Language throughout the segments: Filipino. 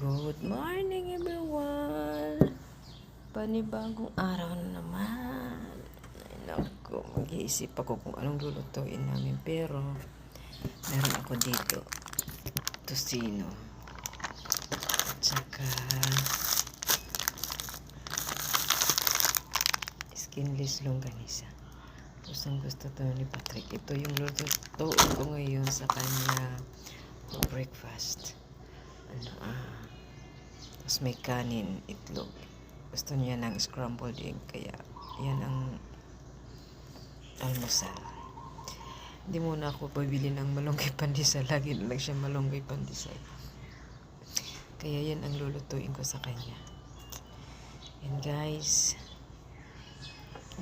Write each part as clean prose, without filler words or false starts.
Good morning everyone! Panibagong araw na naman. Ay naku, mag-iisip ako kung anong lulutuin namin. Pero, meron ako dito. Tocino. Tsaka, skinless longganisa. Gustong gusto to ni Patrick. Ito yung lulutuin ko ngayon sa kanya breakfast. Tapos may kanin, itlog. Gusto niya ng scrambled egg, kaya yan ang almusal. Hindi muna ako pabili ng malunggay pandesal. Lagi na lang siya malunggay pandesal. Kaya yan ang lulutuin ko sa kanya. And guys,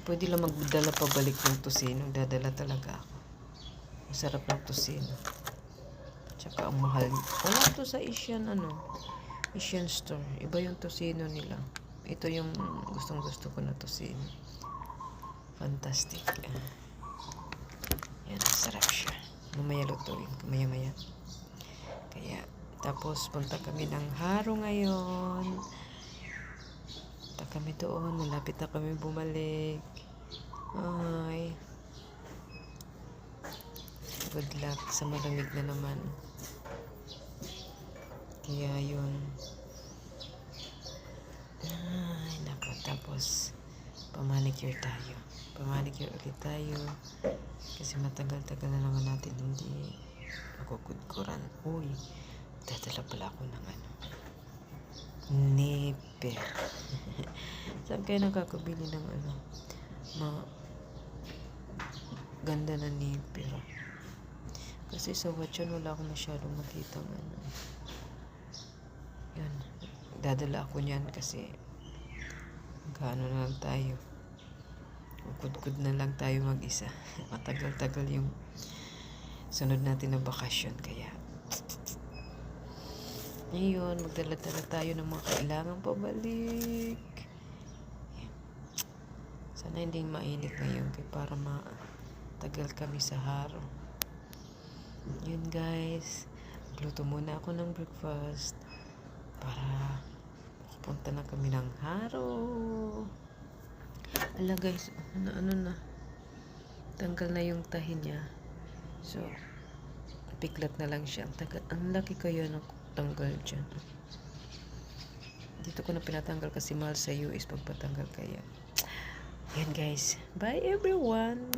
pwede lang magdala pabalik ng tocino. Dadala talaga ako. Masarap ng tocino. Tsaka ang mahal. Wala ito sa Asian store. Iba yung tocino nila. Ito yung gustong gusto ko na tocino. Fantastic. Yan, sarap siya. Mamaya lutuin. Maya-maya. Kaya, tapos punta kami ng Haro ngayon. Punta kami doon. Malapit na kami bumalik. Ay. Good luck sa malamig na naman. Kaya yun. Ay, naku. Tapos, pamanicure tayo. Pamanicure ulit tayo. Kasi matagal-tagal na naman natin hindi nakukudkuran. Uy, dadala pala ako ng nipper. Saan kayo nakakabili ng ganda na nipper? Kasi sa Watson wala akong masyadong makita yan. Dadala ako niyan kasi gaano na lang tayo. Kudkud na lang tayo mag-isa. Matagal-tagal yung sunod natin na bakasyon. Kaya ngayon, magdala-dala tayo ng mga kailangan pabalik. Sana hindi mainit ngayon para matagal kami sa Haro. Yun guys, magluto muna ako ng breakfast para pupunta na kami ng Haro. Ala guys, na tanggal na yung tahi niya. So, piklat na lang siya. Ang laki kaya ng tanggal dyan. Dito ko na pinatanggal kasi mahal sa US pagpatanggal kaya. Yan guys, bye everyone!